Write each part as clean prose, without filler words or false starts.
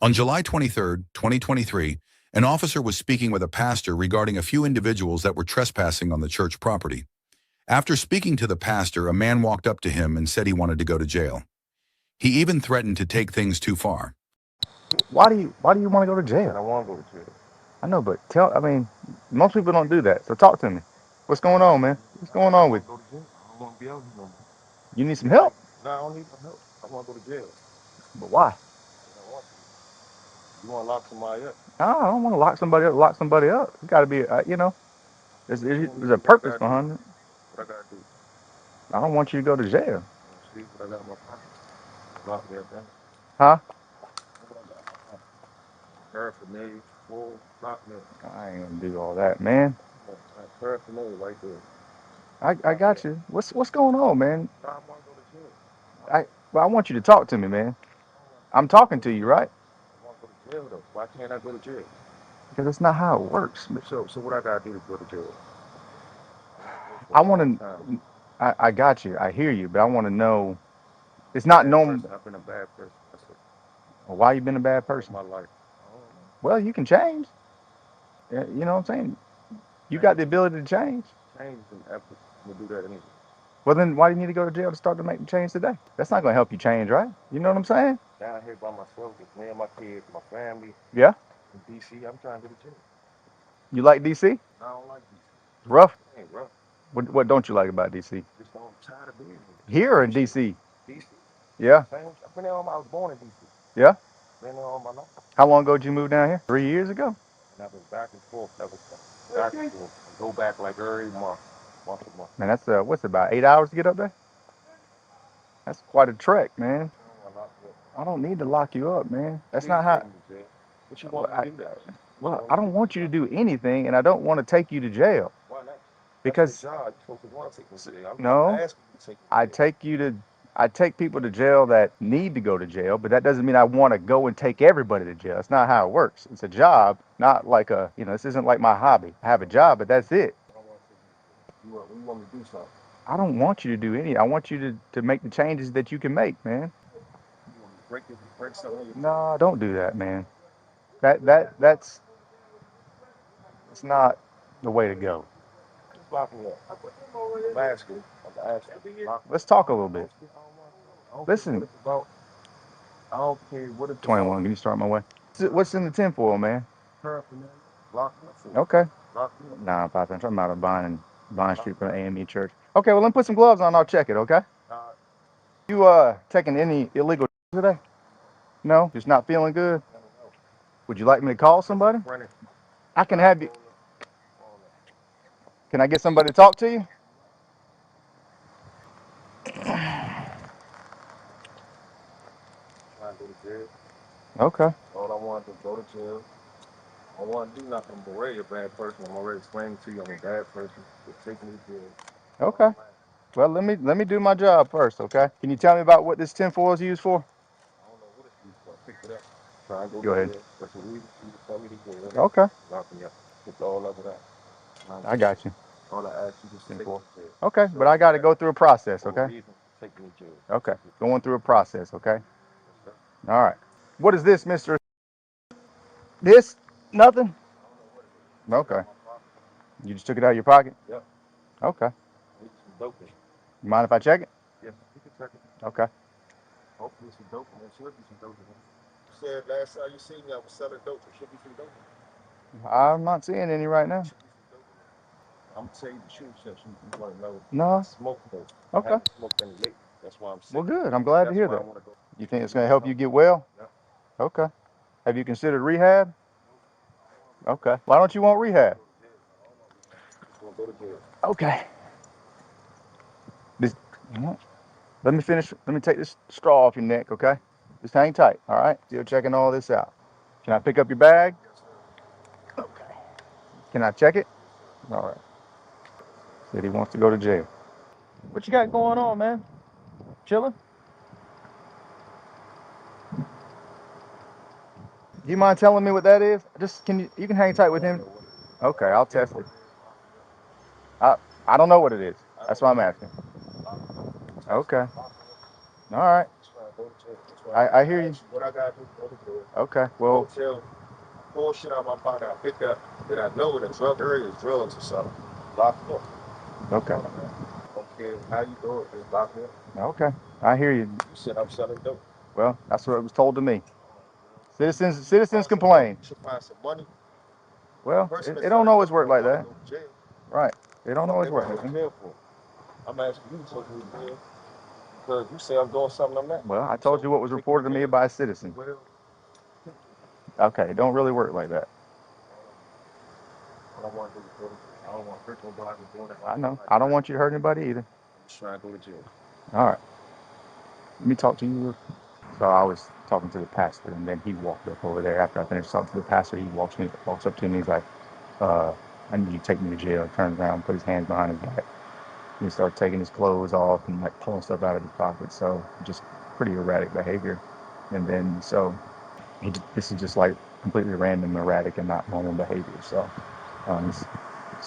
On July 23, 2023, an officer was speaking with a pastor regarding a few individuals that were trespassing on the church property. After speaking to the pastor, a man walked up to him and said he wanted to go to jail. He even threatened to take things too far. Why do you want to go to I said jail? I want to go to jail. I know, but most people don't do that. So talk to me. What's going on, man? What's going I on want with to go to jail. I don't want to be out here no more. you? You need some help? No, I don't need no help. I want to go to jail. But why? Because I want to. You want to lock somebody up? No, I don't want to lock somebody up. Lock somebody up. It got to be, What you want me there's to a do? What I purpose gotta do? behind it. What I gotta do? I don't want you to go to jail, See what I got in my pocket? Lock everything. huh? What I got in my pocket? Paraphernalia, full lock me. I ain't gonna do all that, man. Paraphernalia right there. I Lock me got up. you. What's going on, man? No, I want to go to jail. I want you to talk to me, man. I don't want to I'm go to talking jail. to you, right? I want to go to jail though. Why can't I go to jail? Because that's not how it works. So what I gotta do to go to jail? I went to jail for I a long want time. to. I got you. I hear you, but I want to know. I'm It's a not bad normal. person. I've been a bad person. That's it. Why you been a bad All person? my life. I don't know. Well, you can change. Yeah, you know what I'm saying? You got Change, the ability to change. change is an effort. I'm gonna do that anyway. Well, then why do you need to go to jail to start to make the change today? That's not going to help you change, right? You know what I'm saying? Down here by myself, just me and my kids, my family Yeah. in DC. I'm trying to go to jail. You like DC? I don't like DC. Rough. It ain't rough. What don't you like about DC? Just don't. I'm tired of being here. Here in DC. DC. Yeah. Same. I've been there all my. I was born in DC. Yeah. Been there all my life. How long ago did you move down here? 3 years ago. And I've been back and forth ever since. Back and forth. I go back like every month. Once a month. Man, that's what's it, about 8 hours to get up there? That's quite a trek, man. I don't want to lock me up. I don't need to lock you up, man. That's Please not take how. me to jail. What you Well, want me to do that? What you well, want I me to don't do? want you to do anything, and I don't want to take you to jail Why not? That's your because job. You're supposed to want to take me to jail. I'm no, asking you to take me I to jail. take you to I take people to jail that need to go to jail, but that doesn't mean I want to go and take everybody to jail. That's not how it works. It's a job, not like this isn't like my hobby. I have a job, but that's it. I don't want to take me to jail. You want me to do something? I don't want you to do any. I want you to make the changes that you can make, man. You want me to break something in your car? No, don't do that, man. That's it's not the way to go. Just lock me up. I'm asking. I'm asking. Lock me Let's up. talk a little I bit. don't care. I don't want to. I don't care what Listen, it's about. I don't care what it's about. 21. Can you start my way? What's in the tinfoil, man? Paraphernalia. Lock me up for it. Okay. Lock me up. Nah, Papa, I'm talking about a Bond Lock Street me from up. AME Church. Okay, well, let me put some gloves on. I'll check it. Okay. Uh, You taking any illegal today? No, just not feeling good. mental health. Would you like me to call somebody? Schizophrenic. I can have you. Bipolar. All that. Can I get somebody to talk to you? Trying to go to jail. Okay. All I want is to go to jail. I don't want to do nothing. I'm already a bad person. I'm already explaining to you I'm a bad person. Just take me to jail. That's all Okay. I'm asking. Well, let me do my job first. Okay. Can you tell me about what this tinfoil is used for? I don't know what it's used for. I picked it up. Trying to go Go to ahead. jail. That's the reason for you to tell me to jail. Okay. Lock me up. It's all of that. Trying to I go to got jail. you. All I ask you is to take me Tinfoil. to jail. Okay, but Show I me got to that go through a process. for a Okay. reason. Take me to jail. Okay. That's it. Going through a process. Okay. Yes, sir. All right. What is this, Mister? This? Nothing. I don't know what it is. I took it Okay. out of my pocket. You just took it out of your pocket. Yep. Okay. Maybe some dope in it. You mind if I check it? Yes, you can check it. Okay. Hopefully some dope in there. Should be some dope in there. You said last time you seen me, I was selling dope. There should be some dope in there. I'm not seeing any right now. Should be some dope in there. I'm gonna tell you the truth since you want to know. I No. smoke dope. I Okay. haven't smoked any lately. That's why I'm Well, sick. good. I'm glad to That's hear why I that. want to go. You think Show it's me going to some help you dope. get well? Yep. Okay. Have you considered rehab? Nope. I don't want to rehab. Okay. Why don't you want I want to rehab? go to jail. I don't want rehab. I just want to go to jail. Okay. This, let me finish. Let me take this straw off your neck, okay? Just hang tight, all right? Still checking all this out. Can I pick up your bag? Yes, sir. Okay. Can I check it? Yes, sir. All right. Said he wants to go to jail. What you got going on, man? Chilling? Do you mind telling me what that is? Just you can hang tight I with don't him? know what it is. Okay, I don't I'll care test what it. it is. Lock me up. I I don't know what it is. I That's don't why I'm care. asking. Lock me up. Test me. Okay. Lock me up. All right. I'm just trying to go to jail. That's I hear you. What I gotta do to go to jail. Okay. Well, Don't tell bullshit out my pocket. I picked up that I know that drug area is drugs or something. Lock me up. okay. Don't care how you do it, just lock me up. Okay. I hear you. You said I'm selling dope. Well, that's what was told to me. Citizens Find some money. complain. You should find some money. Well, Person it that's don't selling always dope work don't like wanna that. go to jail. Right. It don't Fuck always they work wanna like go to that. jail for. I'm asking you to take me to jail because you say I'm doing something I'm not. Well, I told you what was reported to me by a citizen. Well, Okay. It don't really work like that. what I want to do is go to jail. I don't want to hurt nobody doing it. I know. I don't want you to hurt anybody either. I'm just trying to go to jail. All right. Let me talk to you. So I was talking to the pastor, and then he walked up over there. After I finished talking to the pastor, he walks up to me. He's like, "I need you to take me to jail." Turns around, put his hands behind his back. He started taking his clothes off and like pulling stuff out of his pocket. So just pretty erratic behavior. And then this is just like completely random, erratic, and not normal behavior. So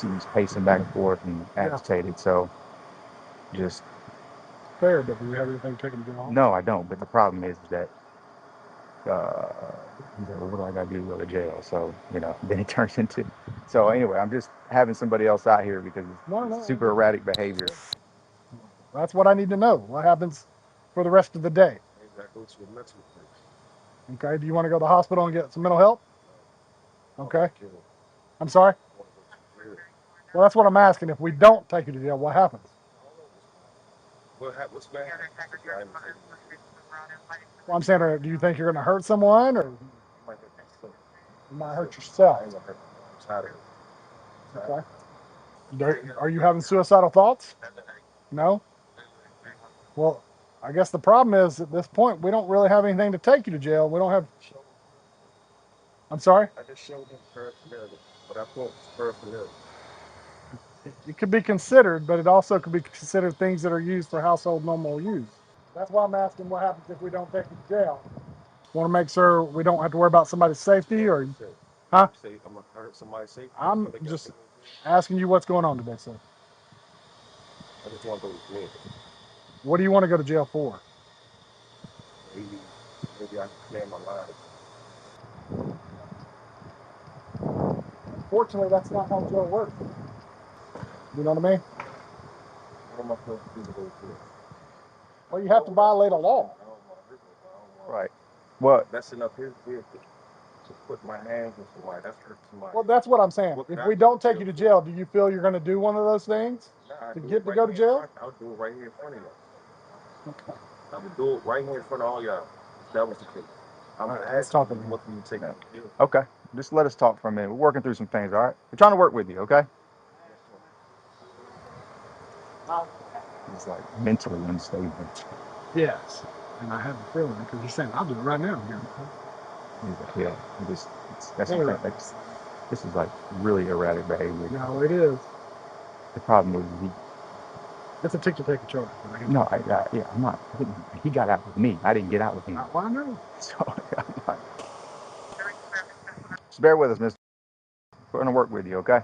he was pacing back and forth and agitated. So just Fair, but do you have anything taken to jail? no, I don't. But the problem is that he's like, well, what do I got to do to go to jail? So, then it turns into. So, anyway, I'm just having somebody else out here because it's super erratic behavior. That's what I need to know. What happens for the rest of the day? Maybe I go to a mental place. Okay, do you want to go to the hospital and get some mental help? Okay. Jail. I'm sorry? I want to go to jail. Well, that's what I'm asking. If we don't take you to jail, what happens? What's bad? Well, I'm saying, do you think you're going to hurt someone, or you might hurt yourself? I'm tired of it. Okay. Are you having suicidal thoughts? No? Well, I guess the problem is at this point, we don't really have anything to take you to jail. We don't have. I'm sorry? I just showed him paraphernalia, but I thought it was paraphernalia. It could be considered, but it also could be considered things that are used for household normal use. That's why I'm asking what happens if we don't take you to jail. Want to make sure we don't have to worry about somebody's safety, or huh? Say I'm gonna hurt somebody's safety. I'm just asking you what's going on today, sir. I just want to go to jail. What do you want to go to jail for? Maybe I can clear my mind. Fortunately, that's not how jail works. You know what I mean? What am I supposed to do to go to jail? Well, you have to violate a law. I don't want to hurt nobody. Right. What? Messing up his vehicle to put my hands on somebody. That's hurt somebody. Well, that's what I'm saying. If we don't take you to jail, do you feel you're going to do one of those things to get to go to jail? I'll do it right here in front of you. Okay. I would do it right here in front of all y'all. If that was the case. I'm asking you, what can you take me to jail? Okay. Just let us talk for a minute. We're working through some things, all right? We're trying to work with you, okay? He's like mentally unstable. Yes. And I have a feeling because you're saying I'll do it right now. Yeah. This is like really erratic behavior. No, it is. The problem is It's a tick to take a charge. no, I'm not. He got out with me. I didn't get out with him. Well, I know. So I'm not. Just bear with us, mister. We're gonna work with you, okay?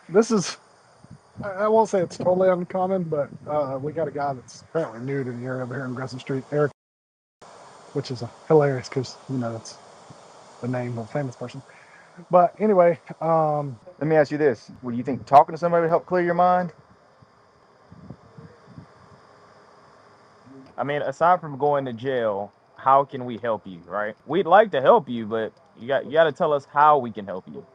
This is, I won't say it's totally uncommon, but we got a guy that's apparently new to the area over here in Gresham Street, Eric, which is hilarious because, that's the name of a famous person. But anyway, Let me ask you this. Would you think talking to somebody would help clear your mind? I mean, aside from going to jail, how can we help you, right? We'd like to help you, but you got to tell us how we can help you.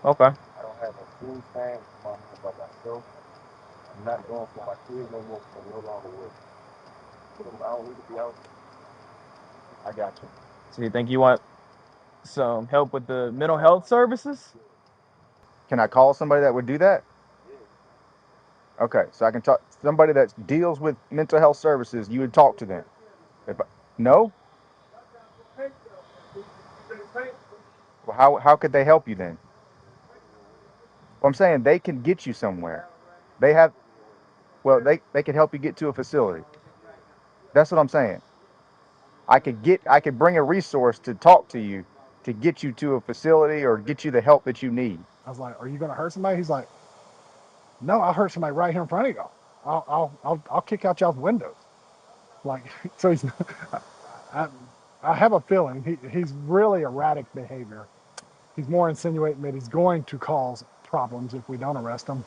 Okay. I don't have a food stand by myself. I'm not going for my kids no more. I'm no longer with. I don't need to be out. I got you. So you think you want some help with the mental health services? Can I call somebody that would do that? Okay, so I can talk somebody that deals with mental health services. You would talk to them. No? Well, how could they help you then? Well, I'm saying they can get you somewhere. They have. Well, they can help you get to a facility. That's what I'm saying. I could bring a resource to talk to you to get you to a facility or get you the help that you need. I was like, are you going to hurt somebody? He's like, No, I hurt somebody right here in front of y'all. I'll kick out y'all's windows. Like, so he's, I, I have a feeling he's really erratic behavior. He's more insinuating that he's going to cause problems if we don't arrest him.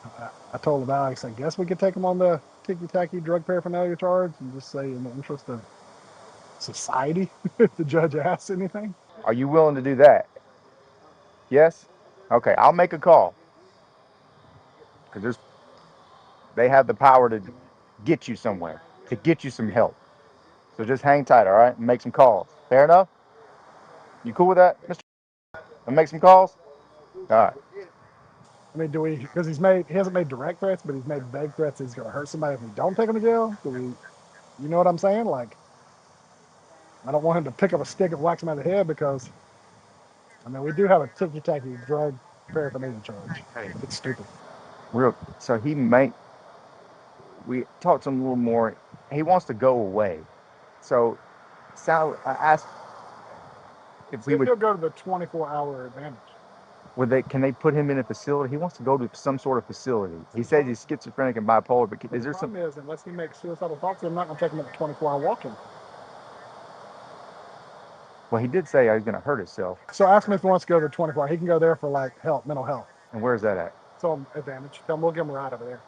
I told Alex, I guess we could take him on the ticky-tacky drug paraphernalia charge and just say in the interest of society, if the judge asks anything. Are you willing to do that? Yes? Okay, I'll make a call. Because they have the power to get you somewhere, to get you some help. So just hang tight, all right? And make some calls. Fair enough? You cool with that, Mr.? And make some calls? All right. I mean, do we, because he hasn't made direct threats, but he's made vague threats that he's going to hurt somebody if we don't take him to jail? Do we, you know what I'm saying? Like, I don't want him to pick up a stick and whack somebody in the head because, I mean, we do have a ticky-tacky drug paraphernalia charge. Hey, It's stupid. so we talked to him a little more. He wants to go away. So Sal, I asked if See we if would, he'll go to the 24-hour advantage. can they put him in a facility? He wants to go to some sort of facility. He says he's schizophrenic and bipolar, but is there The some? problem is, unless he makes suicidal thoughts, I'm not going to take him at the 24-hour walk-in. Well, he did say he's going to hurt himself. So ask him if he wants to go to the 24-hour. He can go there for like help, mental health. And where's that at? So advantage. Tell him we'll give him a ride over there.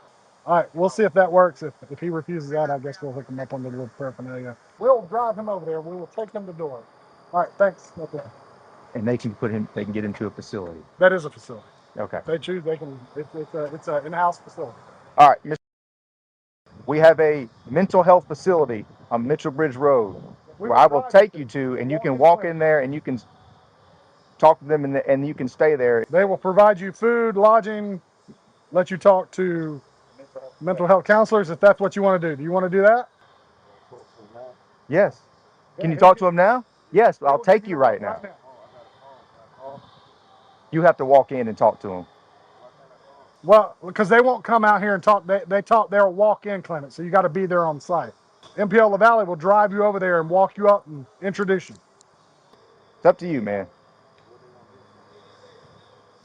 All right, we'll see if that works. If he refuses that, I guess we'll hook him up on the little paraphernalia. We'll drive him over there. We will take him to the door. All right, thanks. Okay. And they can get him to a facility. That is a facility. Okay. If they choose, they can. It's a in-house facility. All right, Mr. We have a mental health facility on Mitchell Bridge Road where I will take you to, and you can walk in there and you can talk to them and you can stay there. They will provide you food, lodging, let you talk to mental health counselors if that's what you want to do. Do you want to do that? Yes. Can you talk to them now? Yes, I'll take you right now. You have to walk in and talk to them. Well, because they won't come out here and talk. They're a walk-in clinic, so you got to be there on site. MPL La Valley will drive you over there and walk you up and introduce you. It's up to you, man.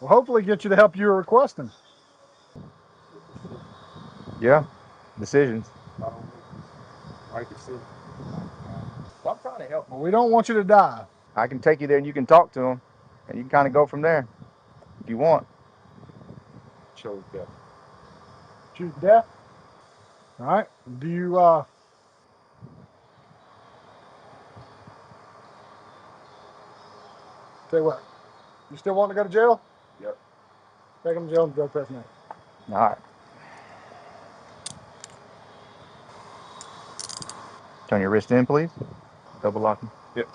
Well, hopefully get you the help you're requesting. Yeah. Decisions. I can see. I'm trying to help. Well, we don't want you to die. I can take you there and you can talk to them and you can kind of go from there if you want. Chose that. Choose death. All right. Do you say what? You still want to go to jail? Yep. Take him to jail and drug test now. All right. Turn your wrist in, please. Double locking. Yep.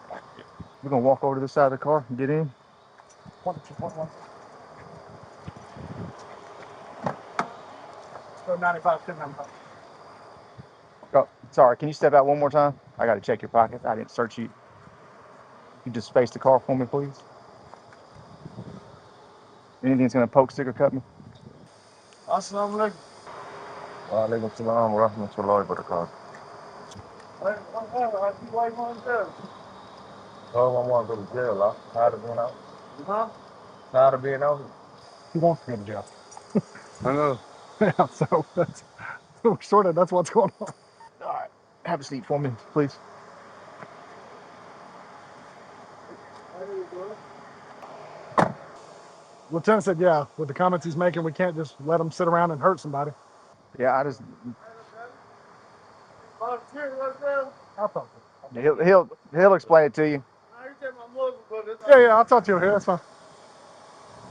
We're going to walk over to the side of the car and get in. 1. So 95, 1095. Oh, sorry. Can you step out one more time? I got to check your pockets. I didn't search you. You just space the car for me, please. Anything's going to poke, stick, or cut me? Assalamu alaikum. Walaikum salam wa rahmatullahi wa barakatuh. Oh, I want to go to jail. I'm tired of being out. Huh? Tired of being out. He wants to go to jail. I know. Yeah, so that's that's what's going on. All right. Have a seat for me, please. Lieutenant said, yeah, with the comments he's making, we can't just let him sit around and hurt somebody. Yeah, I just I'll talk to him. he'll explain it to you. Yeah, I'll talk to you here. That's fine.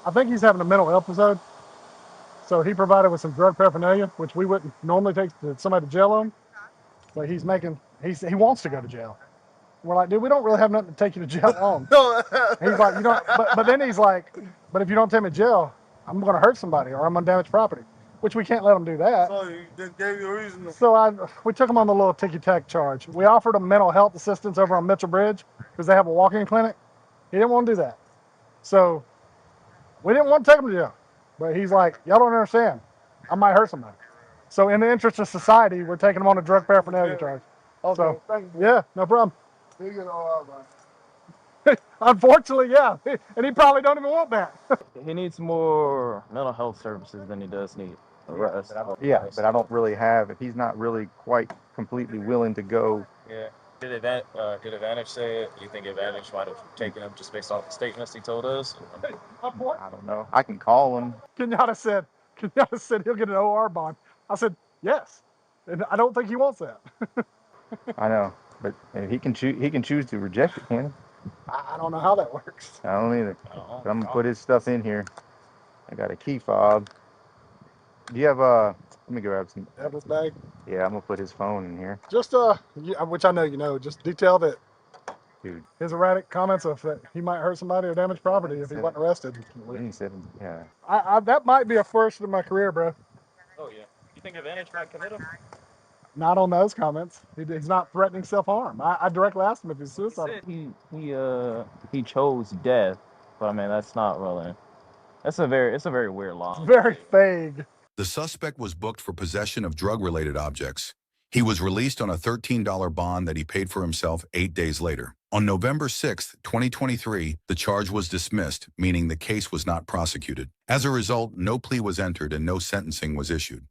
I think he's having a mental episode. So he provided with some drug paraphernalia, which we wouldn't normally take somebody to jail on. But he wants to go to jail. We're like, dude, we don't really have nothing to take you to jail on. And he's like, you know, but then he's like, but if you don't take me to jail, I'm going to hurt somebody or I'm going to damage property, which we can't let him do that. So you just gave you a reason. So we took him on the little ticky-tack charge. We offered him mental health assistance over on Mitchell Bridge because they have a walk-in clinic. He didn't want to do that. So we didn't want to take him to jail. But he's like, y'all don't understand. I might hurt somebody. So in the interest of society, we're taking him on a drug paraphernalia charge. Okay, So, thank you. yeah, no problem. You get all right. Unfortunately, yeah. And he probably don't even want that. He needs more mental health services than he does need. arrest. Yeah, but I don't really have, if he's not really quite completely willing to go. Yeah. Did Advantage say it? You think Advantage might have taken him just based off the statements he told us? I don't know. I can call him. Kenyatta said he'll get an OR bond. I said yes, and I don't think he wants that. I know, but he can choose. He can choose to reject it, can he? I don't know how that works. I don't either. But I'm gonna put his stuff in here. I got a key fob. Do you have let me grab some. Evidence bag. Yeah, I'm gonna put his phone in here. Just which I know you know. Just detail that Dude, his erratic comments of that he might hurt somebody or damage property if he wasn't arrested. he said, yeah. That might be a first in my career, bro. Oh yeah. You think Advantage might commit him? Not on those comments. He's not threatening self-harm. I directly asked him if he's He suicidal. said he chose death, but I mean that's not really. It's a very weird line. It's very vague. The suspect was booked for possession of drug-related objects. He was released on a $13 bond that he paid for himself 8 days later. On November 6, 2023, the charge was dismissed, meaning the case was not prosecuted. As a result, no plea was entered and no sentencing was issued.